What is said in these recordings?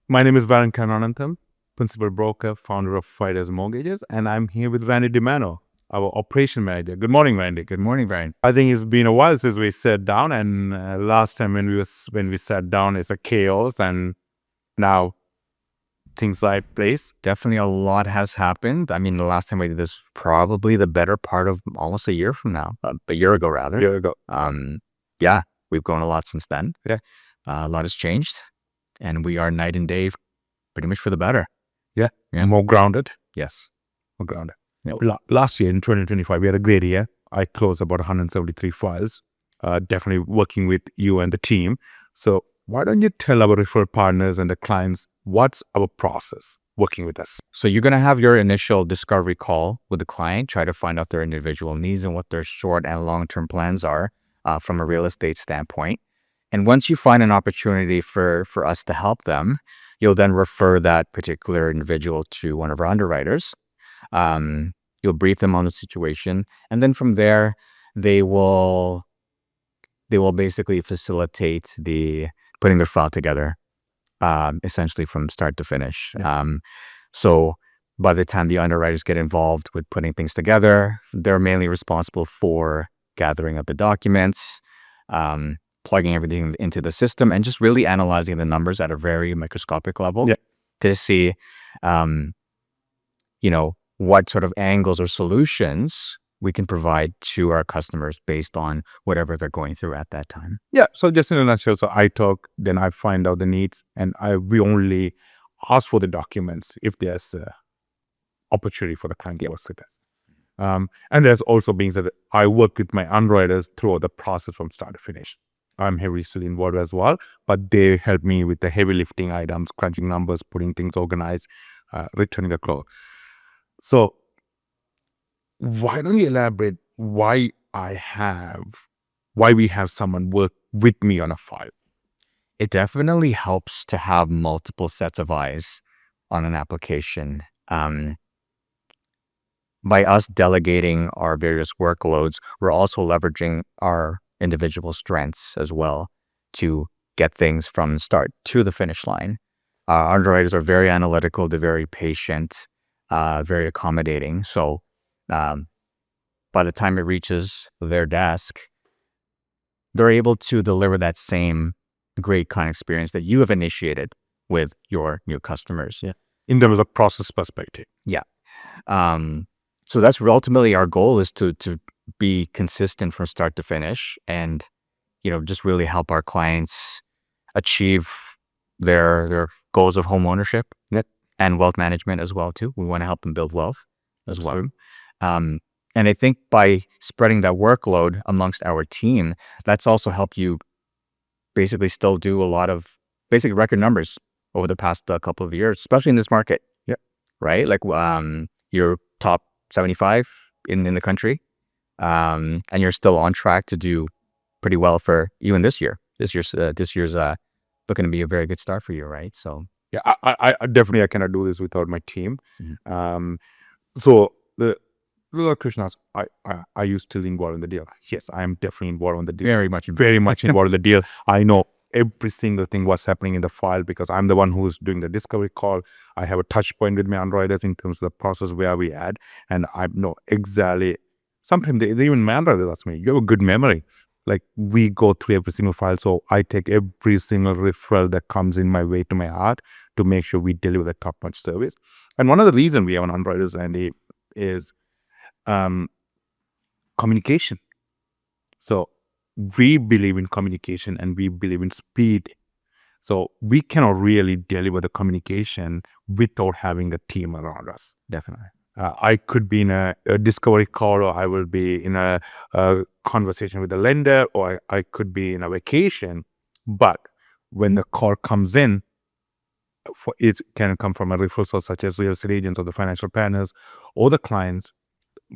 My name is Varun Kananantham, Principal Broker, founder of Fides Mortgages, and I'm here with Randy Dimaano, our Operation Manager. Good morning, Randy. Good morning, Brian. I think it's been a while since we sat down, and last time when we sat down, it's a chaos, and now things are in place. Definitely a lot has happened. I mean, the last time we did this, probably the better part of almost a year from now, a year ago rather. A year ago. Yeah, we've grown a lot since then. Yeah. A lot has changed, and we are night and day, pretty much for the better. Yeah. Yeah. More grounded. Yes. More grounded. Yeah. Last year in 2025, we had a great year. I closed about 173 files, definitely working with you and the team. So why don't you tell our referral partners and the clients what's our process working with us? So you're going to have your initial discovery call with the client, try to find out their individual needs and what their short and long-term plans are from a real estate standpoint. And once you find an opportunity for us to help them, you'll then refer that particular individual to one of our underwriters. You'll brief them on the situation, and then from there, they will basically facilitate the putting their file together, essentially from start to finish. Yeah. So by the time the underwriters get involved with putting things together, they're mainly responsible for gathering up the documents, plugging everything into the system, and just really analyzing the numbers at a very microscopic level to see, what sort of angles or solutions we can provide to our customers based on whatever they're going through at that time. Yeah. So just in a nutshell, so I talk, then I find out the needs, and we only ask for the documents if there's a opportunity for the client to work with us. And there's also being said that I work with my underwriters throughout the process from start to finish. I'm heavily still involved as well, but they help me with the heavy lifting items, crunching numbers, putting things organized, returning the call. So why don't you elaborate why we have someone work with me on a file? It definitely helps to have multiple sets of eyes on an application. By us delegating our various workloads, we're also leveraging our individual strengths as well to get things from start to the finish line. Our underwriters are very analytical, they're very patient, very accommodating. So by the time it reaches their desk, they're able to deliver that same great kind of experience that you have initiated with your new customers. Yeah. In terms of process perspective. Yeah. So that's ultimately our goal, is to be consistent from start to finish, and just really help our clients achieve their goals of home ownership and wealth management as well too. We want to help them build wealth as well. And I think by spreading that workload amongst our team, that's also helped you basically still do a lot of basic record numbers over the past couple of years, especially in this market. Yeah. Right? Like you're top 75 in the country, and you're still on track to do pretty well for even this year. This year's looking to be a very good start for you, right? So yeah, I definitely I cannot do this without my team. Mm-hmm. So the Krishna, are you still involved in the deal? Yes, I am definitely involved in the deal. very much Involved in the deal. I know every single thing what's happening in the file because I'm the one who's doing the discovery call. I have a touch point with my underwriters in terms of the process where we add, and I know exactly. Sometimes they even my underwriters ask me, "You have a good memory." Like we go through every single file, so I take every single referral that comes in my way to my heart to make sure we deliver the top-notch service. And one of the reasons we have an underwriters, Randy, is communication. So we believe in communication and we believe in speed. So we cannot really deliver the communication without having a team around us. Definitely. I could be in a discovery call, or I will be in a conversation with a lender, or I could be in a vacation. But when the call comes in, it can come from a referral source such as real estate agents or the financial planners or the clients.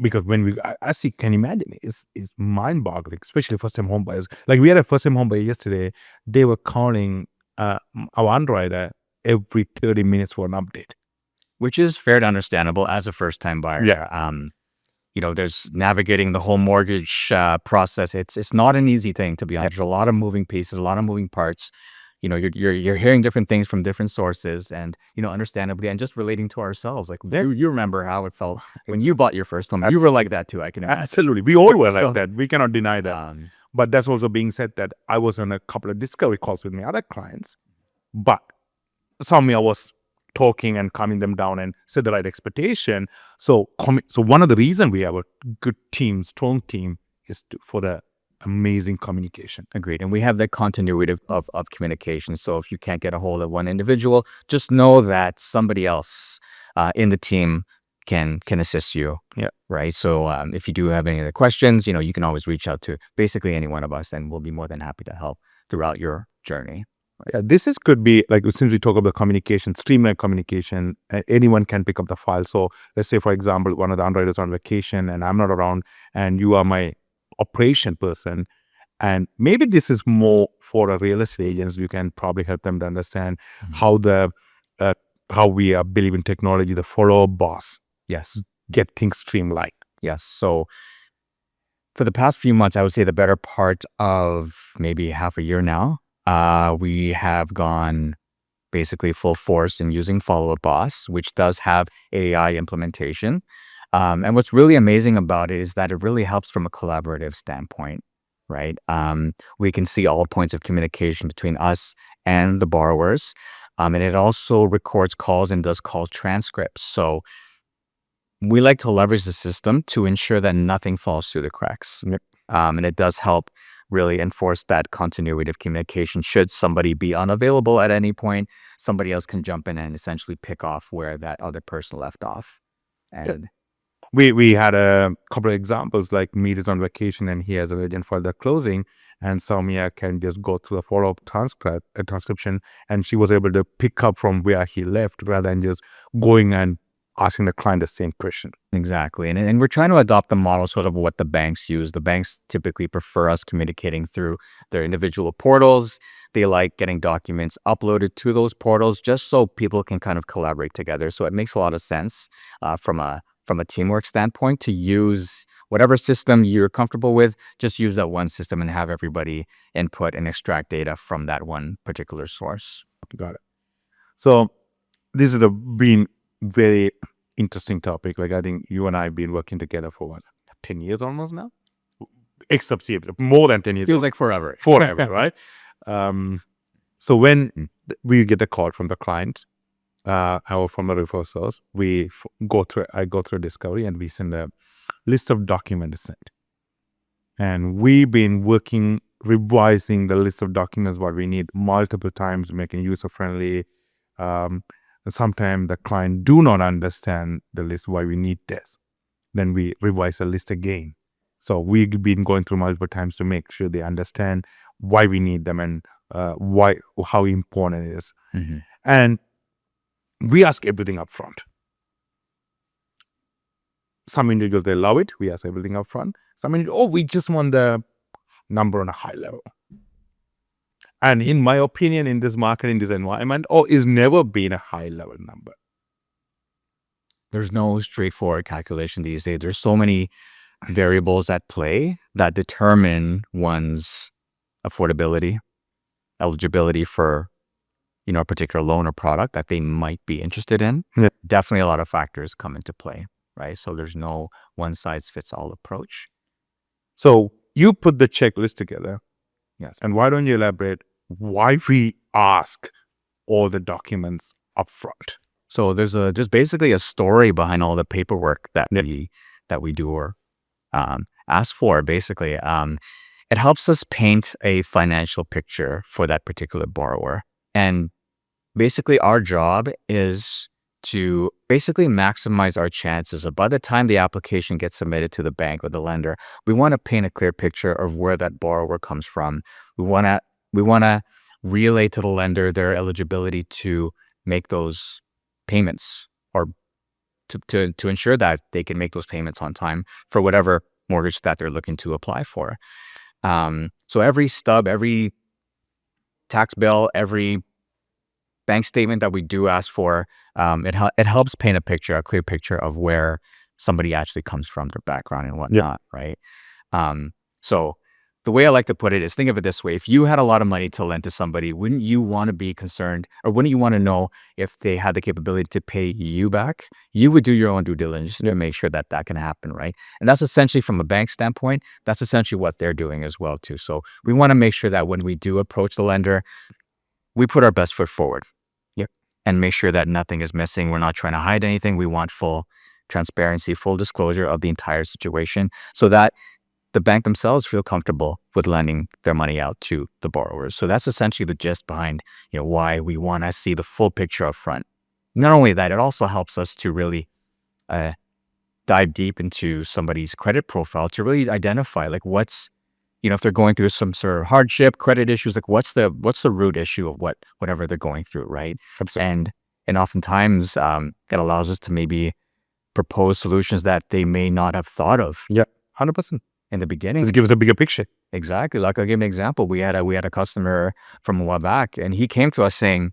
Because when as you can imagine, it's mind-boggling, especially first-time home buyers. Like we had a first-time home buyer yesterday. They were calling our underwriter every 30 minutes for an update. Which is fair to understandable as a first-time buyer. Yeah. There's navigating the whole mortgage process. It's not an easy thing, to be honest. There's a lot of moving pieces, a lot of moving parts. you're hearing different things from different sources, and understandably, and just relating to ourselves. Like you remember how it felt when you bought your first home. You were like that too. I can imagine. Absolutely. We all were So, like that. We cannot deny that. But that's also being said that I was on a couple of discovery calls with my other clients, but Soumya was talking and calming them down and set the right expectation. So one of the reasons we have a good team, strong team, is for the amazing communication. Agreed. And we have that continuity of communication. So if you can't get a hold of one individual, just know that somebody else in the team can assist you. Yeah. Right. So if you do have any other questions, you can always reach out to basically any one of us, and we'll be more than happy to help throughout your journey. Yeah, could be like, since we talk about communication, streamlined communication, anyone can pick up the file. So let's say, for example, one of the underwriters on vacation and I'm not around, and you are my operation person, and maybe this is more for a real estate agents. You can probably help them to understand how we believe in technology, the follow boss. Yes. Get things streamlined. Yes. So for the past few months, I would say the better part of maybe half a year now, we have gone basically full force in using Follow Up Boss, which does have AI implementation. And what's really amazing about it is that it really helps from a collaborative standpoint, right? We can see all points of communication between us and the borrowers. And it also records calls and does call transcripts. So we like to leverage the system to ensure that nothing falls through the cracks. Yep. And it does help really enforce that continuity of communication. Should somebody be unavailable at any point, somebody else can jump in and essentially pick off where that other person left off. And we had a couple of examples, like Meet is on vacation and he has an agent for the closing, and Soumya can just go through the follow-up transcription, and she was able to pick up from where he left rather than just going and asking the client the same question. Exactly. And we're trying to adopt the model sort of what the banks use. The banks typically prefer us communicating through their individual portals. They like getting documents uploaded to those portals just so people can kind of collaborate together. So it makes a lot of sense from a teamwork standpoint to use whatever system you're comfortable with. Just use that one system and have everybody input and extract data from that one particular source. Got it. So this is been very interesting topic. Like, I think you and I have been working together for 10 years almost now? Except more than 10 years. Feels like forever. Forever, right? So when we get a call from the client, or from a referral source, I go through discovery and we send a list of documents sent. And we've been revising the list of documents what we need multiple times, making user-friendly. Sometimes the client do not understand the list, why we need this. Then we revise the list again. So we've been going through multiple times to make sure they understand why we need them and how important it is. Mm-hmm. And we ask everything up front. Some individuals, they love it. We ask everything up front. Some individuals, we just want the number on a high level. And in my opinion, in this market, in this environment, it's never been a high level number. There's no straightforward calculation these days. There's so many variables at play that determine one's affordability, eligibility for, a particular loan or product that they might be interested in. Yeah. Definitely a lot of factors come into play, right? So there's no one size fits all approach. So you put the checklist together. Yes. And why don't you elaborate why we ask all the documents up front? So there's basically a story behind all the paperwork that we do or ask for. Basically, it helps us paint a financial picture for that particular borrower. And basically, our job is to basically maximize our chances of, by the time the application gets submitted to the bank or the lender, we want to paint a clear picture of where that borrower comes from. We want to relay to the lender their eligibility to make those payments, or to ensure that they can make those payments on time for whatever mortgage that they're looking to apply for. So every stub, every tax bill, every bank statement that we do ask for, it helps paint a clear picture of where somebody actually comes from, their background and whatnot, right? So the way I like to put it is, think of it this way. If you had a lot of money to lend to somebody, wouldn't you want to be concerned, or wouldn't you want to know if they had the capability to pay you back? You would do your own due diligence to make sure that that can happen, right? And that's essentially, from a bank standpoint, that's essentially what they're doing as well too. So we want to make sure that when we do approach the lender, we put our best foot forward. Yep. And make sure that nothing is missing. We're not trying to hide anything. We want full transparency, full disclosure of the entire situation, so that the bank themselves feel comfortable with lending their money out to the borrowers. So that's essentially the gist behind, why we want to see the full picture up front. Not only that, it also helps us to really dive deep into somebody's credit profile to really identify, like, what's, if they're going through some sort of hardship, credit issues, like what's the root issue of whatever they're going through, right? Absolutely. And oftentimes it allows us to maybe propose solutions that they may not have thought of. Yeah, 100%. In the beginning. Let's give us a bigger picture. Exactly. Like, I'll give an example. We had a customer from a while back, and he came to us saying,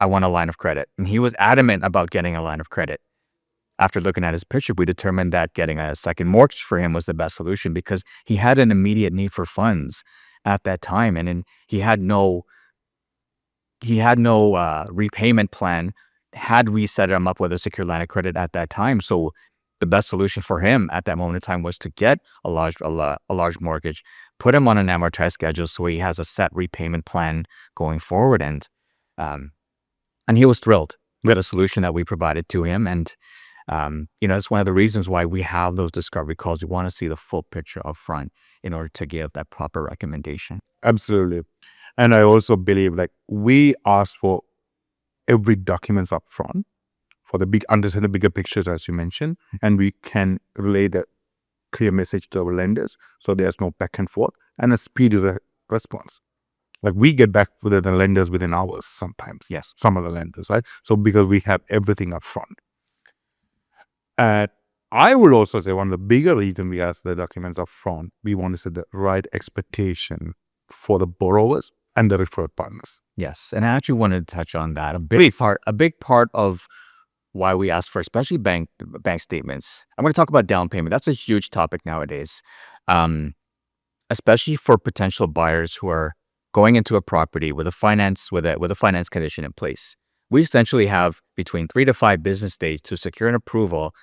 I want a line of credit. And he was adamant about getting a line of credit. After looking at his picture, we determined that getting a second mortgage for him was the best solution, because he had an immediate need for funds at that time. And he had no repayment plan had we set him up with a secure line of credit at that time. So the best solution for him at that moment in time was to get a large mortgage, put him on an amortized schedule so he has a set repayment plan going forward. And he was thrilled with the solution that we provided to him. And that's one of the reasons why we have those discovery calls. We want to see the full picture up front in order to give that proper recommendation. Absolutely. And I also believe, like, we ask for every documents up front for understand the bigger pictures, as you mentioned, and we can relay the clear message to our lenders, so there's no back and forth, and a speedy response. Like, we get back with the lenders within hours sometimes. Yes. Some of the lenders, right? So because we have everything up front. And I would also say one of the bigger reasons we ask the documents up front, we want to set the right expectation for the borrowers and the referred partners. Yes. And I actually wanted to touch on that. A big part of why we ask for, especially bank statements. I'm going to talk about down payment. That's a huge topic nowadays, especially for potential buyers who are going into a property with a finance condition in place. We essentially have between 3 to 5 business days to secure an approval,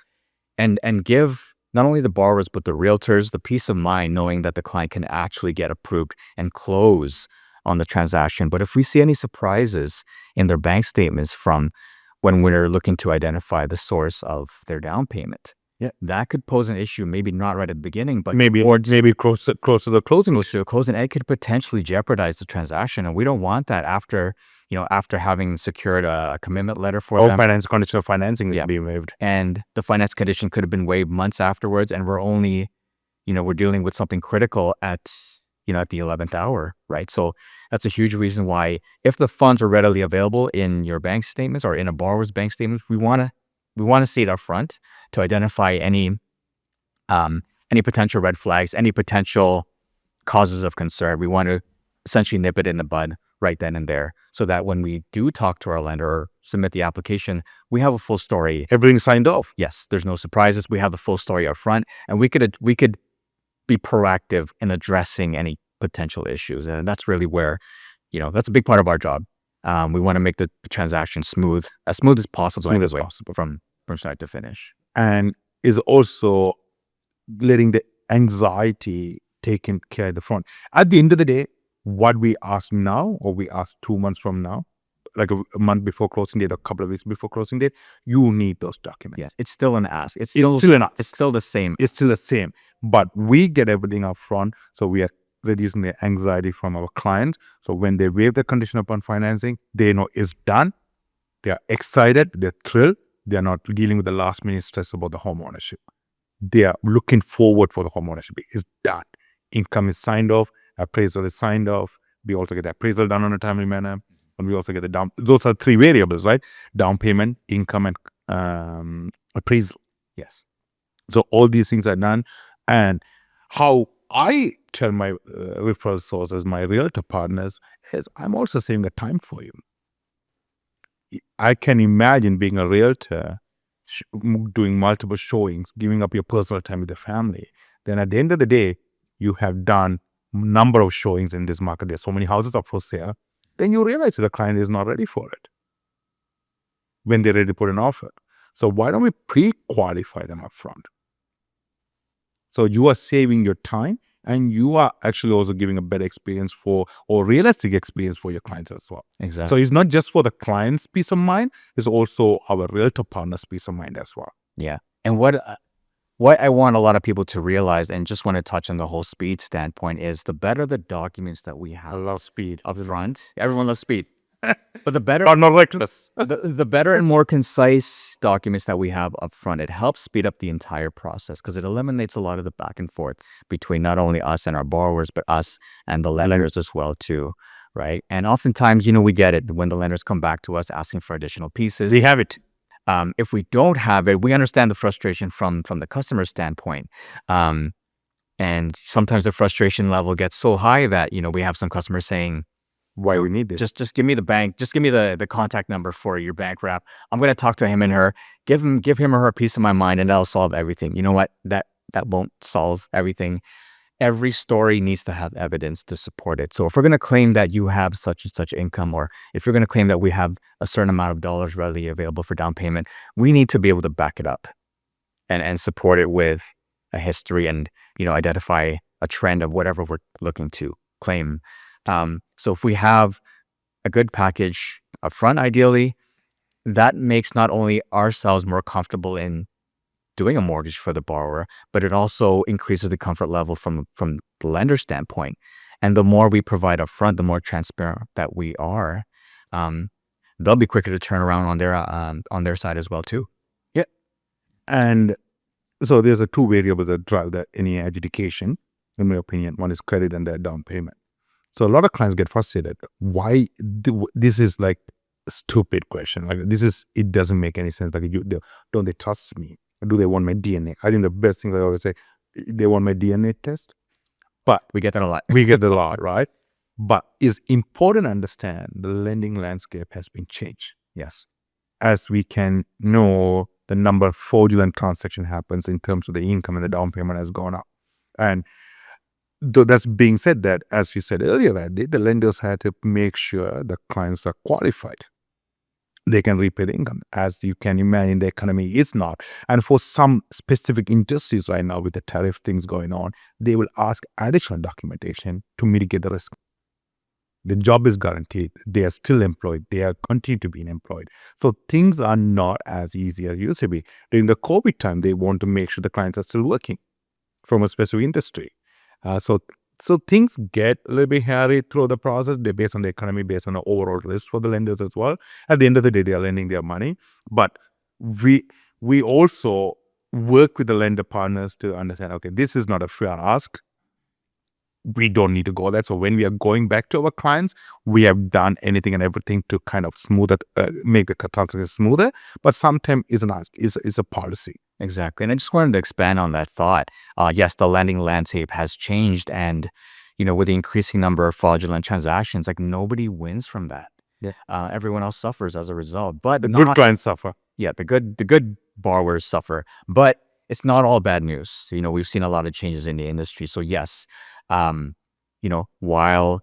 and give not only the borrowers but the realtors the peace of mind knowing that the client can actually get approved and close on the transaction. But if we see any surprises in their bank statements from when we're looking to identify the source of their down payment, that could pose an issue. Maybe not right at the beginning, but maybe close to the closing. And it could potentially jeopardize the transaction, and we don't want that after having secured a commitment letter for them. Finance condition of financing to be waived, and the finance condition could have been waived months afterwards, and we're only, we're dealing with something critical at the 11th hour, right? So that's a huge reason why, if the funds are readily available in your bank statements or in a borrower's bank statements, we want to see it up front to identify any potential red flags, any potential causes of concern. We want to essentially nip it in the bud right then and there, so that when we do talk to our lender or submit the application, we have a full story. Everything's signed off. Yes, there's no surprises. We have the full story up front, and we could be proactive in addressing any potential issues. And that's really where, that's a big part of our job. We want to make the transaction as smooth as possible, from start to finish. And is also letting the anxiety taken care of the front. At the end of the day, what we ask now, or we ask 2 months from now, like a month before closing date, a couple of weeks before closing date, you need those documents. Yeah, it's still an ask. It's still an ask. It's still the same. It's still the same, but we get everything up front, so we are reducing the anxiety from our clients. So when they waive the condition upon financing, they know it's done. They are excited. They're thrilled. They are not dealing with the last minute stress about the home ownership. They are looking forward for the home ownership. It's done. Income is signed off. Appraisal is signed off. We also get the appraisal done on a timely manner. And we also get the down. Those are 3 variables, right? Down payment, income, and appraisal. Yes. So all these things are done. And how I tell my referral sources, my realtor partners, is I'm also saving the time for you. I can imagine being a realtor, doing multiple showings, giving up your personal time with the family. Then at the end of the day, you have done number of showings in this market, there's so many houses up for sale, then you realize the client is not ready for it when they're ready to put an offer. So why don't we pre-qualify them upfront? So you are saving your time, and you are actually also giving a better experience or realistic experience for your clients as well. Exactly. So it's not just for the client's peace of mind, it's also our realtor partner's peace of mind as well. Yeah. And what I want a lot of people to realize, and just want to touch on the whole speed standpoint, is the better the documents that we I have love speed. up front. Everyone loves speed. But the better, Not reckless. the better and more concise documents that we have up front, it helps speed up the entire process, because it eliminates a lot of the back and forth between not only us and our borrowers, but us and the lenders as well too, right? And oftentimes, we get it when the lenders come back to us asking for additional pieces. They have it. If we don't have it, we understand the frustration from the customer standpoint. And sometimes the frustration level gets so high that, we have some customers saying, Why we need this? just give me the bank, just give me the contact number for your bank rep. I'm going to talk to him and her, give him or her a piece of my mind, and that'll solve everything. You know what? That won't solve everything. Every story needs to have evidence to support it. So if we're going to claim that you have such and such income, or if you're going to claim that we have a certain amount of dollars readily available for down payment, we need to be able to back it up and support it with a history, and, identify a trend of whatever we're looking to claim. So if we have a good package up front, ideally, that makes not only ourselves more comfortable in doing a mortgage for the borrower, but it also increases the comfort level from the lender standpoint. And the more we provide up front, the more transparent that we are, they'll be quicker to turn around on their side as well too. Yeah. And so there's two variables that drive any adjudication, in my opinion. One is credit and the down payment. So a lot of clients get frustrated. Why this is like a stupid question. Like it doesn't make any sense. Like don't they trust me? Do they want my DNA? I think the best thing I always say, they want my DNA test. But We get that a lot. we get a lot, right? But it's important to understand the lending landscape has been changed. Yes. As we can know, the number of fraudulent transaction happens in terms of the income, and the down payment has gone up. And though that's being said, that, as you said earlier, Randy, the lenders had to make sure the clients are qualified. They can repay the income. As you can imagine, the economy is not. And for some specific industries right now, with the tariff things going on, they will ask additional documentation to mitigate the risk. The job is guaranteed. They are still employed. They are continue to be employed. So things are not as easy as it used to be. During the COVID time, they want to make sure the clients are still working from a specific industry. So things get a little bit hairy through the process. They're based on the economy, based on the overall risk for the lenders as well. At the end of the day, they are lending their money. But we also work with the lender partners to understand, okay, this is not a fair ask. We don't need to go there. So when we are going back to our clients, we have done anything and everything to kind of smooth it, make the transaction smoother. But sometimes it's an ask, it's a policy. Exactly. And I just wanted to expand on that thought. Yes, the lending landscape has changed, and, with the increasing number of fraudulent transactions, like, nobody wins from that. Yeah. Everyone else suffers as a result. But The good clients suffer. Yeah, the good borrowers suffer. But it's not all bad news. We've seen a lot of changes in the industry. So yes, while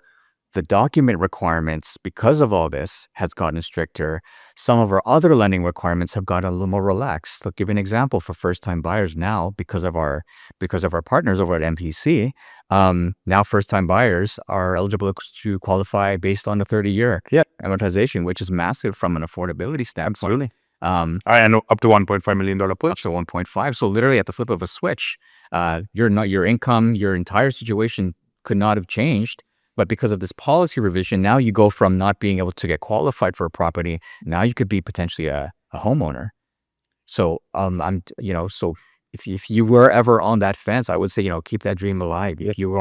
the document requirements, because of all this, has gotten stricter, some of our other lending requirements have gotten a little more relaxed. I'll give you an example for first-time buyers now, because of our partners over at MPC. Now first-time buyers are eligible to qualify based on the 30-year amortization, which is massive from an affordability standpoint. Absolutely. I know, up to $1.5 million push. Up to 1.5. So literally at the flip of a switch, your income, your entire situation could not have changed. But because of this policy revision, now you go from not being able to get qualified for a property, now you could be potentially a homeowner. So so if you were ever on that fence, I would say, keep that dream alive. If you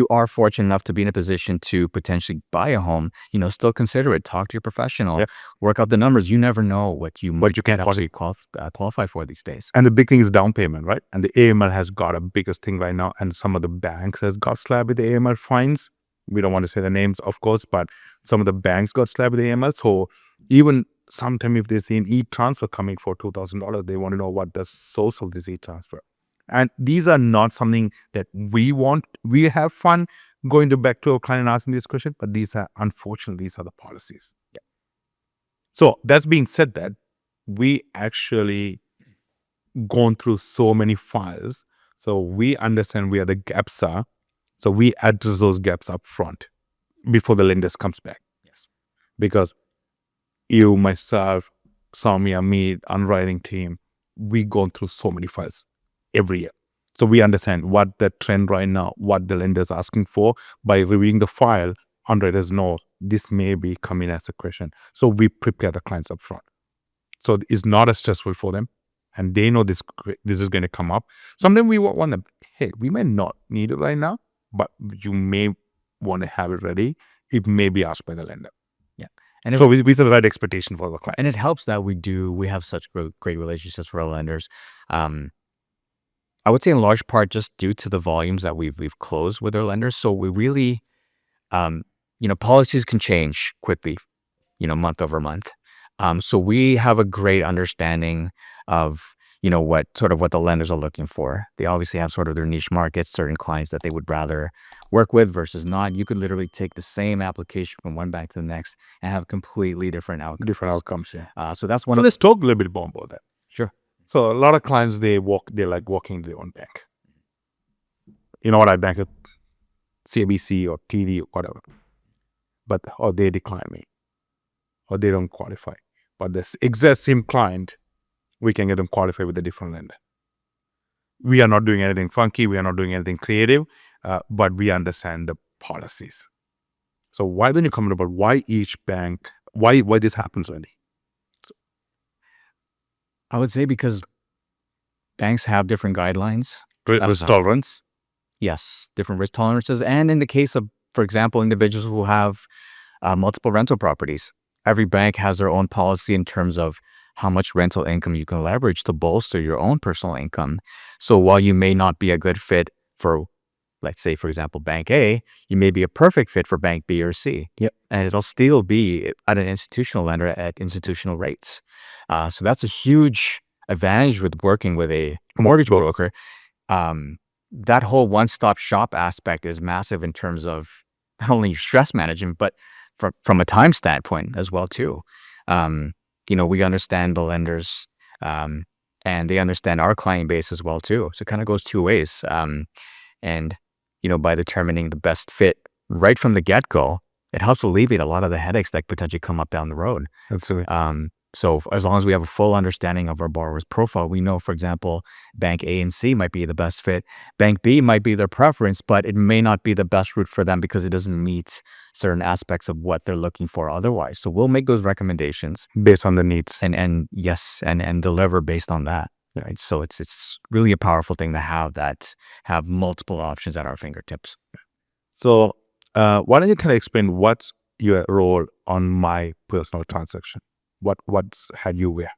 are fortunate enough to be in a position to potentially buy a home, still consider it. Talk to your professional. Work out the numbers. You never know what you can actually qualify for these days. And the big thing is down payment, right? And the AML has got a biggest thing right now, and some of the banks has got slapped with the AML fines. We don't want to say the names, of course, but some of the banks got slapped with the AML. So even sometime if they see an e-transfer coming for $2,000, they want to know what the source of this e-transfer. And these are not something that we want. We have fun going back to our client and asking this question, but unfortunately, these are the policies. Yeah. So that's being said, that we actually gone through so many files. So we understand where the gaps are. So we address those gaps up front before the lenders comes back. Yes. Because you, myself, Samia, me, underwriting team, we go through so many files every year. So we understand what the trend right now, what the lender is asking for. By reviewing the file, underwriters know this may be coming as a question. So we prepare the clients up front. So it's not as stressful for them. And they know this is going to come up. Sometimes we want them, hey, we may not need it right now, but you may want to have it ready. It may be asked by the lender. Yeah. And so we set the right expectation for the clients. And it helps that we have such great relationships with our lenders. I would say in large part just due to the volumes that we've closed with our lenders. So we really, policies can change quickly, month over month. So we have a great understanding of, what the lenders are looking for. They obviously have sort of their niche markets, certain clients that they would rather work with versus not. You could literally take the same application from one bank to the next and have completely different outcomes. Yeah. So that's one So of let's talk a little bit more about that. Sure. So a lot of clients, they're like walking their own bank. You know what, I bank at CIBC or TD or whatever. Or they decline me. Or they don't qualify. But this exact same client, we can get them qualified with a different lender. We are not doing anything funky. We are not doing anything creative, but we understand the policies. So why don't you comment about why each bank, why this happens, Randy? I would say because banks have different guidelines. Risk tolerance. Yes, different risk tolerances. And in the case of, for example, individuals who have multiple rental properties, every bank has their own policy in terms of how much rental income you can leverage to bolster your own personal income. So while you may not be a good fit for, let's say, for example, Bank A, you may be a perfect fit for Bank B or C. Yep. And it'll still be at an institutional lender at institutional rates. So that's a huge advantage with working with a mortgage broker. That whole one-stop shop aspect is massive in terms of not only stress management, but from a time standpoint as well too. We understand the lenders, and they understand our client base as well too. So it kind of goes two ways. And by determining the best fit right from the get-go, it helps alleviate a lot of the headaches that potentially come up down the road. Absolutely. So as long as we have a full understanding of our borrower's profile, we know, for example, Bank A and C might be the best fit. Bank B might be their preference, but it may not be the best route for them because it doesn't meet certain aspects of what they're looking for otherwise. So we'll make those recommendations based on the needs, and deliver based on that. Right. So it's really a powerful thing to have multiple options at our fingertips. So why don't you kind of explain what's your role on my personal transaction? What had you wear?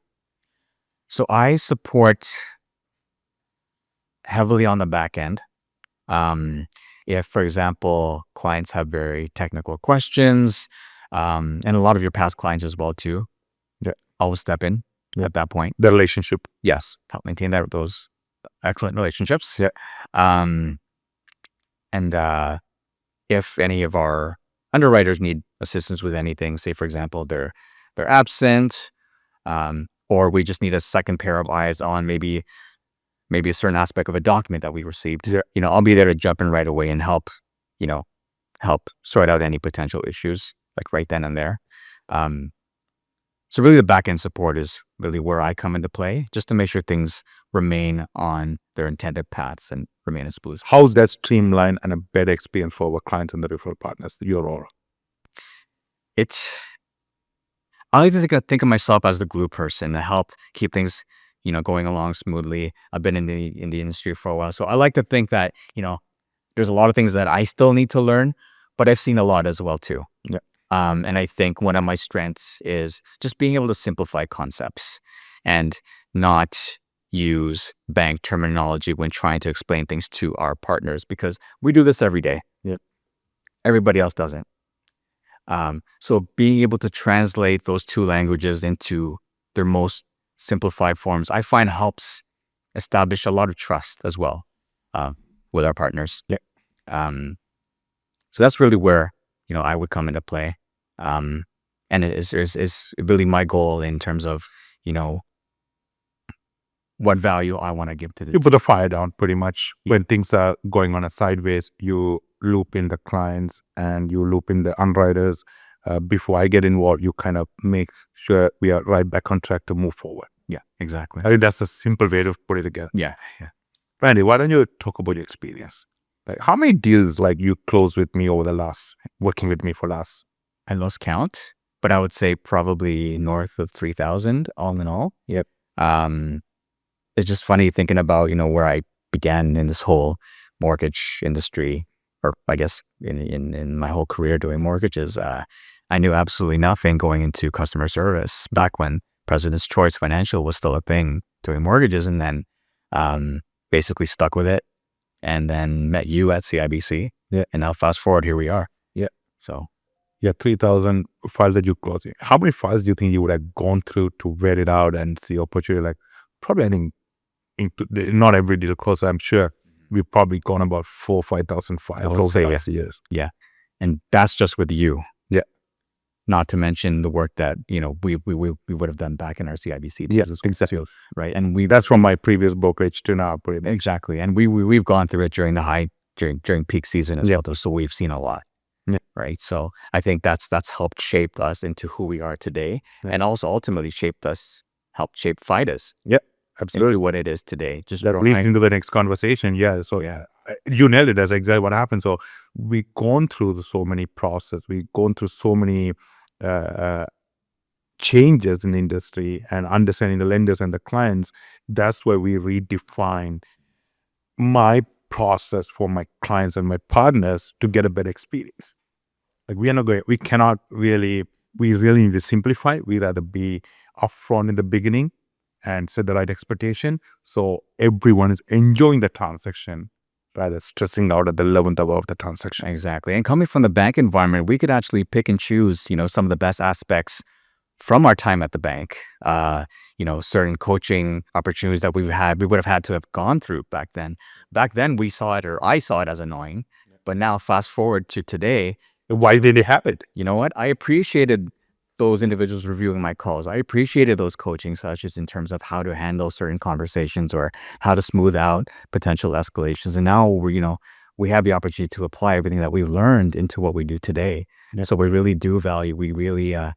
So I support heavily on the back end. If, for example, clients have very technical questions, and a lot of your past clients as well too, I will step in at that point. The relationship. Yes, help maintain those excellent relationships. Yeah. And if any of our underwriters need assistance with anything, say for example they're absent, or we just need a second pair of eyes on maybe a certain aspect of a document that we received. Yeah. I'll be there to jump in right away and help sort out any potential issues like right then and there. So really the back end support is really where I come into play, just to make sure things remain on their intended paths and remain as smooth. How's that streamline and a better experience for our clients and the referral partners? Your role. I like to think of myself as the glue person to help keep things, going along smoothly. I've been in the industry for a while, so I like to think that there's a lot of things that I still need to learn, but I've seen a lot as well too. Yeah. And I think one of my strengths is just being able to simplify concepts and not use bank terminology when trying to explain things to our partners, because we do this every day. Yeah. Everybody else doesn't. So being able to translate those two languages into their most simplified forms, I find helps establish a lot of trust as well with our partners. Yeah. So that's really where, I would come into play. And it is really my goal in terms of, what value I want to give to the You team. put the fire down pretty much. When things are going on a sideways, you loop in the clients and you loop in the underwriters. Before I get involved, you kind of make sure we are right back on track to move forward. Yeah, exactly. I think that's a simple way to put it together. Yeah. Randy, why don't you talk about your experience? Like, how many deals like you closed with me over the last, working with me for last? I lost count, but I would say probably north of 3,000 all in all. Yep. It's just funny thinking about, where I began in this whole mortgage industry, or I guess in my whole career doing mortgages. I knew absolutely nothing going into customer service back when President's Choice Financial was still a thing doing mortgages, and then basically stuck with it, and then met you at CIBC. Yeah. And now fast forward, here we are. Yeah. So Yeah, 3,000 files that you closed. How many files do you think you would have gone through to vet it out and see opportunity? Like, probably, I think, not every deal closed. I'm sure we've probably gone about 4,000 or 5,000 files would over say, the last years. yeah. And that's just with you. Yeah. Not to mention the work that, we would have done back in our CIBC days. Yeah, as well, exactly. too, right? And That's from my previous brokerage to now, pretty much. exactly. And we've gone through it during during peak season as Yeah. well, though. So we've seen a lot. Yeah. Right. So I think that's helped shape us into who we are today, Yeah. and also ultimately helped shape Fides Absolutely. into what it is today. Just That leads into the next conversation. Yeah. So, yeah, you nailed it. That's exactly what happened. So, we've gone through so many processes. We've gone through so many changes in the industry and understanding the lenders and the clients. That's where we redefine my process for my clients and my partners to get a better experience. Like, we really need to simplify. We rather be upfront in the beginning and set the right expectation so everyone is enjoying the transaction rather stressing out at the 11th hour of the transaction. Exactly. And coming from the bank environment, we could actually pick and choose, some of the best aspects from our time at the bank. Certain coaching opportunities that we would have had to have gone through back then. Back then, we saw it, or I saw it as annoying. But now, fast forward to today, Why did it happen? you know what? I appreciated those individuals reviewing my calls. I appreciated those coaching sessions in terms of how to handle certain conversations or how to smooth out potential escalations. And now we have the opportunity to apply everything that we've learned into what we do today. Yeah. So we really do value. We really, I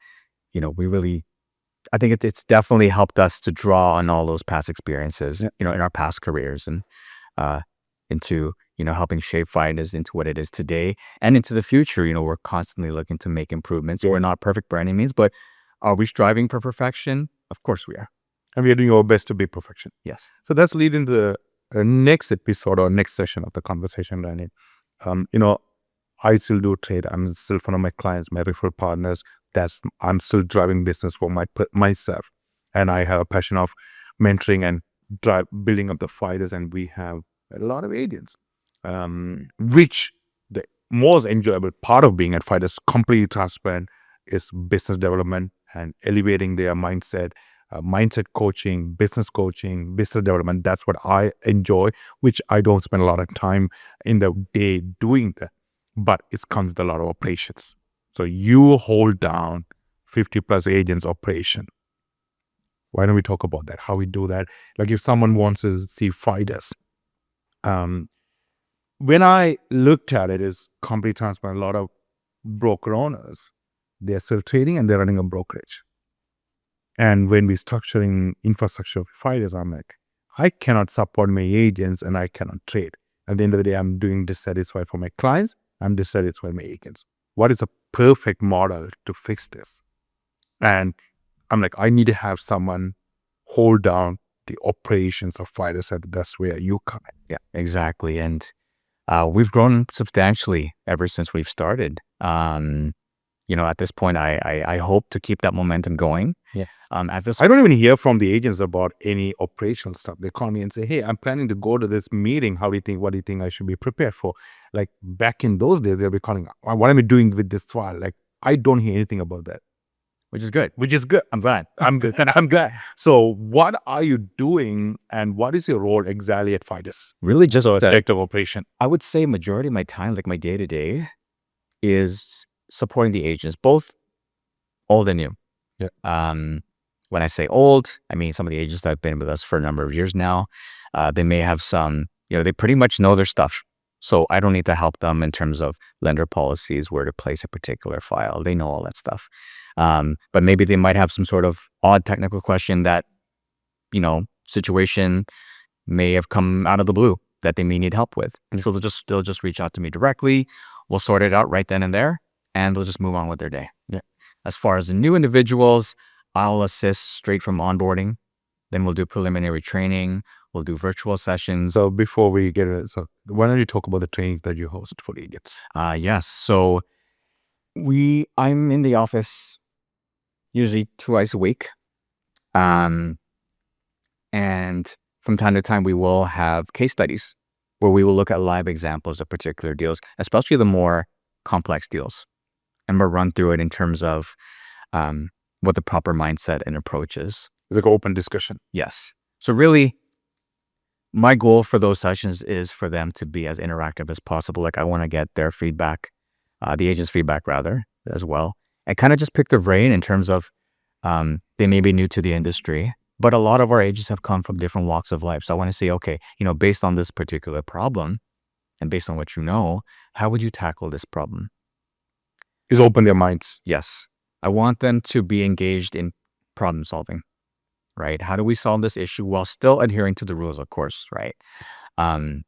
think it's definitely helped us to draw on all those past experiences, in our past careers, and into helping shape Fides into what it is today and into the future. We're constantly looking to make improvements. We're not perfect by any means, but are we striving for perfection? Of course we are. And we are doing our best to be perfection. Yes. So that's leading to the next episode or next session of the conversation, Randy. I still do trade. I'm still one of my clients, my referral partners. I'm still driving business for myself. And I have a passion of mentoring and building up the Fides, and we have a lot of agents. Which the most enjoyable part of being at Fides, completely transparent, is business development and elevating their mindset, mindset coaching, business development. That's what I enjoy, which I don't spend a lot of time in the day doing that, but it comes with a lot of operations. So you hold down 50 plus agents operation. Why don't we talk about that? How we do that? Like, if someone wants to see Fides, when I looked at it, is completely transparent. A lot of broker owners, they're still trading and they're running a brokerage. And when we're structuring infrastructure for Fides, I'm like, I cannot support my agents and I cannot trade. At the end of the day, I'm doing dissatisfied for my clients. I'm dissatisfied with my agents. What is a perfect model to fix this? And I'm like, I need to have someone hold down the operations of Fides, and that's where you come in. Yeah, exactly. And we've grown substantially ever since we've started. At this point, I hope to keep that momentum going. Yeah. I don't even hear from the agents about any operational stuff. They call me and say, hey, I'm planning to go to this meeting. What do you think I should be prepared for? Like, back in those days, they'll be calling, what am I doing with this file? Like, I don't hear anything about that. which is good. which is good. I'm glad. I'm good. I'm glad. So what are you doing and what is your role exactly at Fides? Really just Director of operation. I would say majority of my time, like my day-to-day, is supporting the agents, both old and new. Yeah. When I say old, I mean some of the agents that have been with us for a number of years now. They may have some, they pretty much know their stuff. So I don't need to help them in terms of lender policies, where to place a particular file. They know all that stuff. But maybe they might have some sort of odd technical question that, situation may have come out of the blue that they may need help with. And so they'll just reach out to me directly. We'll sort it out right then and there, and they'll just move on with their day. Yeah. As far as the new individuals, I'll assist straight from onboarding. Then we'll do preliminary training. We'll do virtual sessions. So before we get it, so why don't you talk about the trainings that you host for the agents? Yes. So I'm in the office usually twice a week. And from time to time, we will have case studies where we will look at live examples of particular deals, especially the more complex deals. And we'll run through it in terms of what the proper mindset and approach is. It's like an open discussion. Yes. So really, my goal for those sessions is for them to be as interactive as possible. Like I want to get their feedback, the agent's feedback rather, as well. And kind of just pick their brain in terms of they may be new to the industry, but a lot of our agents have come from different walks of life. So I want to say, okay, based on this particular problem and based on what you know, how would you tackle this problem? Is open their minds. Yes. I want them to be engaged in problem solving, right? How do we solve this issue while still adhering to the rules, of course, right? And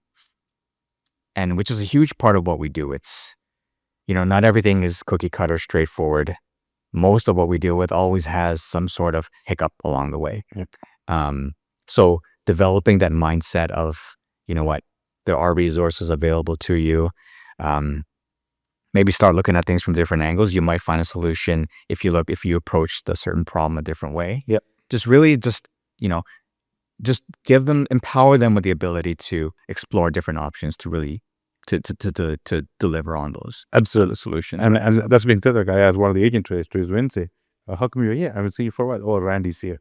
which is a huge part of what we do. It's, not everything is cookie cutter straightforward. Most of what we deal with always has some sort of hiccup along the way. Yep. So developing that mindset of, there are resources available to you. Maybe start looking at things from different angles. You might find a solution if you approach the certain problem a different way. Yep. Just really just empower them with the ability to explore different options to really to deliver on those Absolutely. solutions. And that's being said, like I asked one of the agent trades to his Wednesday, how come you're here? I haven't seen you for a while. Oh, Randy's here.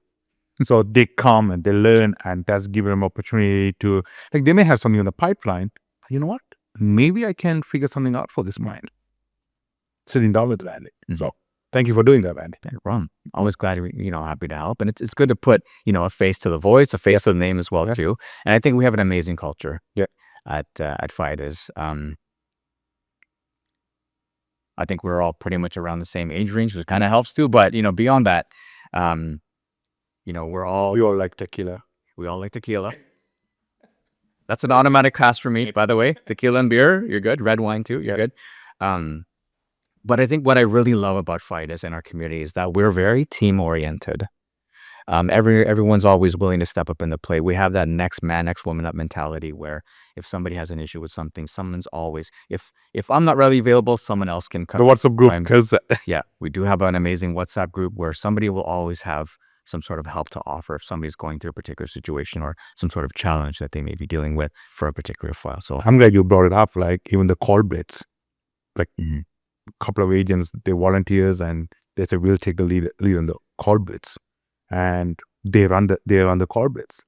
So they come and they learn, and that's given them opportunity to, like, they may have something in the pipeline. You know what? Maybe I can figure something out for this mind. Sitting down with Randy. Mhm. So thank you for doing that, Randy. No problem. Always glad, happy to help. And it's good to put, a face to the voice, a face to the name as well, Yeah. too. And I think we have an amazing culture Yeah. at Fides. I think we're all pretty much around the same age range, which kind of helps too. But, beyond that, we're all, We all like tequila. we all like tequila. That's an automatic pass for me, by the way. Tequila and beer, you're good. Red wine too, you're good. But I think what I really love about Fides and our community is that we're very team oriented. Everyone's always willing to step up in the plate. We have that next man, next woman up mentality where if somebody has an issue with something, someone's always, if I'm not really available, someone else can come. The WhatsApp group kills that. Yeah, we do have an amazing WhatsApp group where somebody will always have some sort of help to offer if somebody's going through a particular situation or some sort of challenge that they may be dealing with for a particular file. So I'm glad you brought it up. Like even the call blitz, like Mhm. a couple of agents, they volunteers and they say we'll take the lead on the call blitz, and they run the call blitz.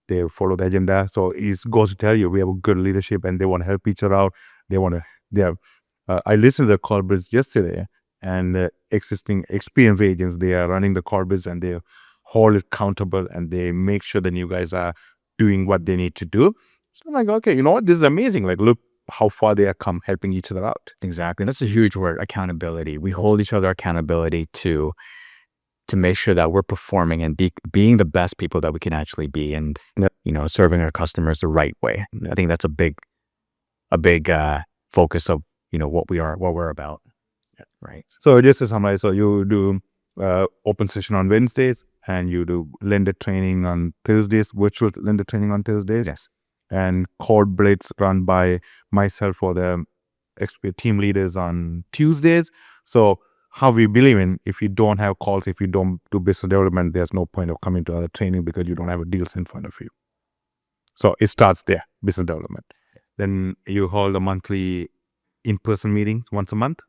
They follow the agenda. So it goes to tell you we have a good leadership and they want to help each other out. I listened to the call blitz yesterday, and the existing experienced agents, they are running the call blitz and they hold it accountable and they make sure the new guys are doing what they need to do. So I'm like, okay, you know what? This is amazing. Like, look how far they have come helping each other out. Exactly. That's a huge word, accountability. We hold each other accountability to make sure that we're performing and being the best people that we can actually be, and Yeah. serving our customers the right way. I think that's a big focus of what we're about. Right. So just to summarize, so you do open session on Wednesdays and you do lender training on Thursdays, virtual lender training on Thursdays. Yes. And call blitz run by myself or the expert team leaders on Tuesdays. So how we believe in, if you don't have calls, if you don't do business development, there's no point of coming to other training because you don't have a deals in front of you. So it starts there, business development. Then you hold a monthly in-person meetings once a month.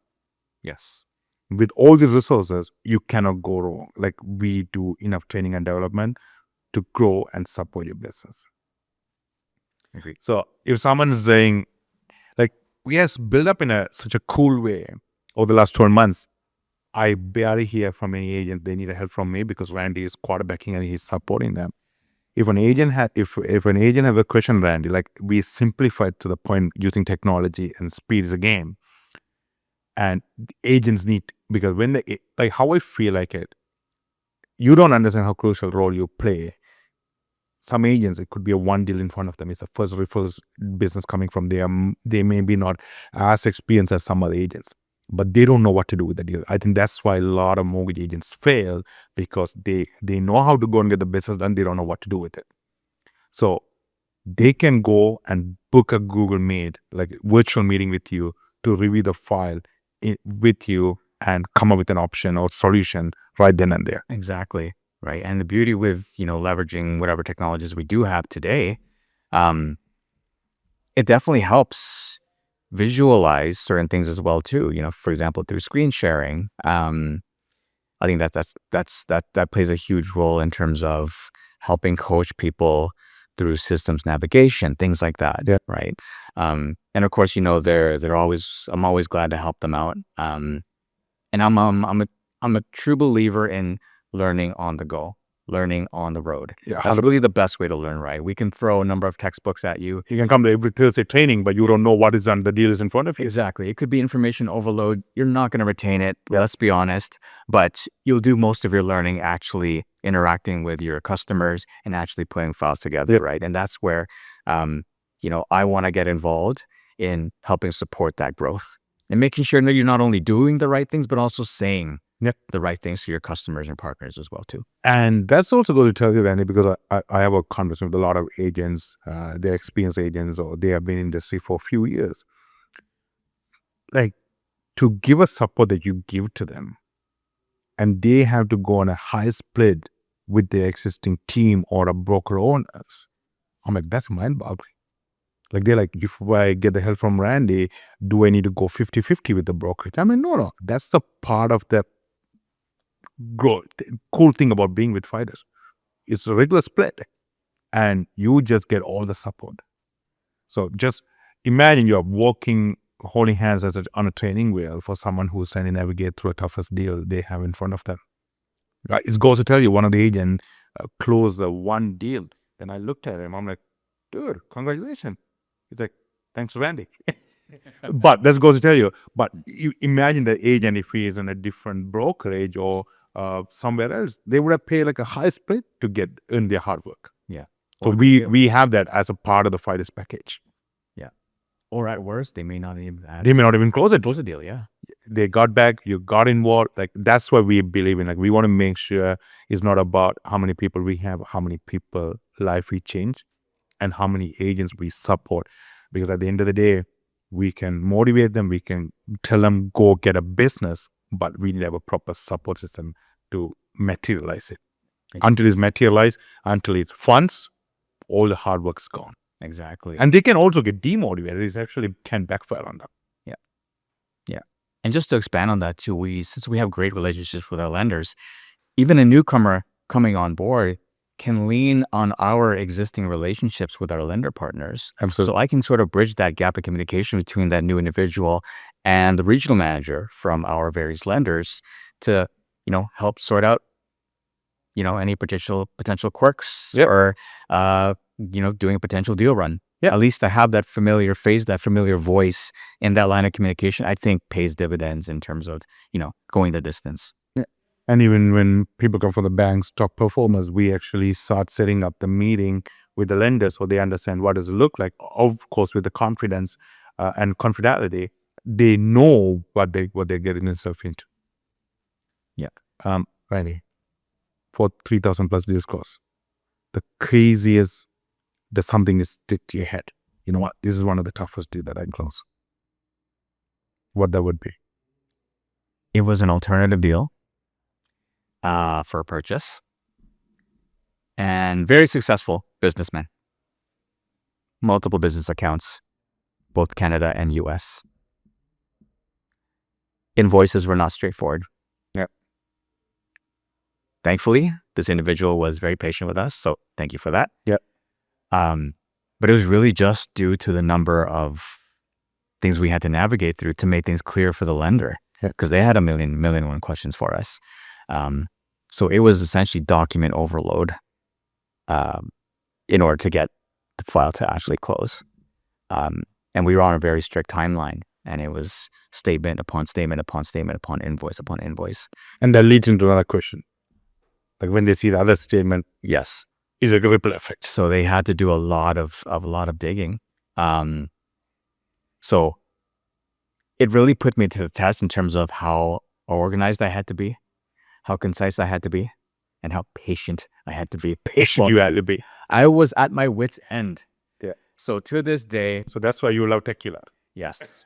Yes. with all these resources, you cannot go wrong. Like, we do enough training and development to grow and support your business. Agree. So if someone is saying, like, yes, build up in such a cool way over the last 12 months, I barely hear from any agent they need help from me because Randy is quarterbacking and he's supporting them. If an agent if an agent have a question, Randy, like, we simplified to the point using technology and speed is a game. And the agents need, because when they, like, how I feel like it, you don't understand how crucial role you play. Some agents, it could be a one deal in front of them. It's a first referrals business coming from them. They may be not as experienced as some other agents, but they don't know what to do with the deal. I think that's why a lot of mortgage agents fail, because they know how to go and get the business done. They don't know what to do with it. So they can go and book a Google Meet, like virtual meeting with you, to review the file with you and come up with an option or solution right then and there. Exactly. Right. And the beauty with, leveraging whatever technologies we do have today, it definitely helps visualize certain things as well too. For example, through screen sharing, I think that plays a huge role in terms of helping coach people through systems navigation, things like that. Yeah. Right. And of course, they're always, I'm always glad to help them out. And I'm a true believer in learning on the go, learning on the road. Yeah, That's really the best way to learn, right? We can throw a number of textbooks at you. You can come to every Thursday training, but you don't know what is on the deal is in front of you. Exactly. It could be information overload. You're not going to retain it. Yeah. Let's be honest. But you'll do most of your learning actually interacting with your customers and actually putting files together, Yep. right? And that's where, I want to get involved in helping support that growth and making sure that you're not only doing the right things, but also saying the right things to your customers and partners as well too. And that's also going to tell you, Randy, because I have a conversation with a lot of agents, they're experienced agents, or they have been in the industry for a few years. Like, to give a support that you give to them, and they have to go on a high split with their existing team or a broker owners, I'm like, that's mind-boggling. Like, they're like, if I get the help from Randy, do I need to go 50-50 with the brokerage? I mean, no. That's a part of the cool thing about being with Fides. It's a regular split, and you just get all the support. So just imagine you're walking, holding hands on a training wheel for someone who's trying to navigate through a toughest deal they have in front of them. Right? It goes to tell you, one of the agents closed the one deal. Then I looked at him. I'm like, dude, congratulations. He's like, thanks, Randy. But that goes to tell you, but you imagine the agent, if he is in a different brokerage or somewhere else, they would have paid like a high split to get in their hard work. Yeah. So we have that as a part of the Fides package. Yeah. Or at worst, they may not even close it. Close the deal. Yeah. They got back, you got involved. Like, that's what we believe in. Like, we want to make sure it's not about how many people we have, how many people life we change, and how many agents we support. Because at the end of the day, we can motivate them, we can tell them go get a business, but we need to have a proper support system to materialize it. Until it's materialized, until it funds, all the hard work's gone. Exactly. And they can also get demotivated. It actually can backfire on them. Yeah. And just to expand on that too, since we have great relationships with our lenders, even a newcomer coming on board can lean on our existing relationships with our lender partners. Absolutely. So I can sort of bridge that gap of communication between that new individual and the regional manager from our various lenders to, help sort out, any potential quirks or, doing a potential deal run. Yeah. At least to have that familiar face, that familiar voice in that line of communication, I think pays dividends in terms of, going the distance. And even when people come from the banks, top performers, we actually start setting up the meeting with the lenders so they understand what does it look like. Of course, with the confidence and confidentiality, they know what they're getting themselves into. Yeah. Randy, for 3,000 plus deals cost, the craziest that something is stick to your head. You know what? This is one of the toughest deals that I close. What that would be? It was an alternative deal for a purchase, and very successful businessman. Multiple business accounts, both Canada and US. invoices were not straightforward. Yeah. Thankfully, this individual was very patient with us, so thank you for that. Yeah. But it was really just due to the number of things we had to navigate through to make things clear for the lender, because they had a million one questions for us. So it was essentially document overload in order to get the file to actually close. And we were on a very strict timeline, and it was statement upon statement upon statement upon invoice. And that leads into another question. Like when they see the other statement, Yes. is a ripple effect. So they had to do a lot of digging. So it really put me to the test in terms of how organized I had to be, how concise I had to be, and how patient I had to be. You had to be. I was at my wit's end. Yeah. So to this day, So that's why you love tequila. yes.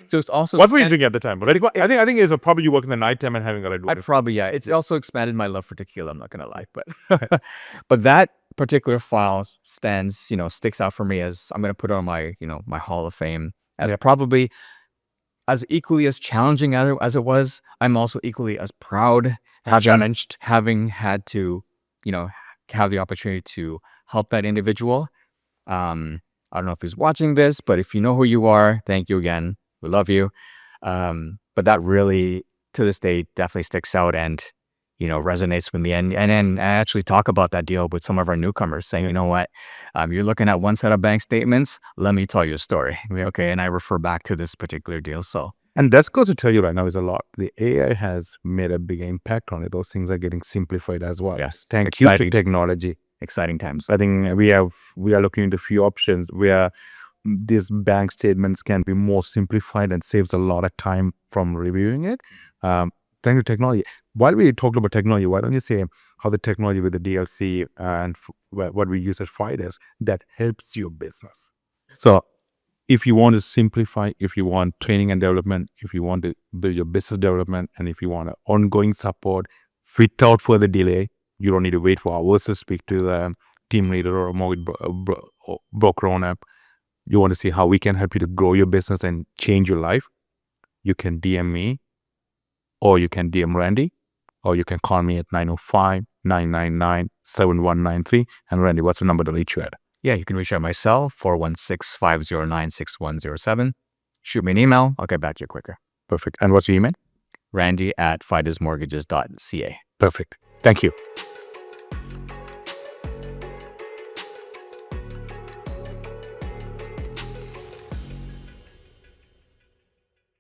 So it's also What were you drinking at the time? I think it's probably you work in the nighttime and having a red I'd wine. probably, yeah. It's also expanded my love for tequila. I'm not gonna lie, but but that particular file sticks out for me as I'm gonna put it on my my Hall of Fame as probably as equally as challenging as it was. I'm also equally as proud, Challenged. having had to have the opportunity to help that individual. I don't know if he's watching this, but if you know who you are, thank you again. We love you. But that really, to this day, definitely sticks out and, resonates with me. And then I actually talk about that deal with some of our newcomers saying, you know what, you're looking at one set of bank statements. Let me tell you a story. Okay. And I refer back to this particular deal. So, And that's going to tell you right now is a lot. The AI has made a big impact on it. Those things are getting simplified as well. yes, Thank you to technology. exciting times. I think we are looking into a few options where these bank statements can be more simplified and saves a lot of time from reviewing it. Thank you to technology. While we talked about technology, why don't you say how the technology with the DLC and what we use at Fides that helps your business? So if you want to simplify, if you want training and development, if you want to build your business development, and if you want ongoing support without further delay, you don't need to wait for hours to speak to the team leader or a mortgage broker on app. You want to see how we can help you to grow your business and change your life, you can DM me, or you can DM Randy, or you can call me at 905-999-7193. And Randy, what's the number to reach you at? Yeah, you can reach out myself, 416-509-6107. Shoot me an email. I'll get back to you quicker. Perfect. And what's your email? Randy@fidesmortgages.ca. Perfect. Thank you.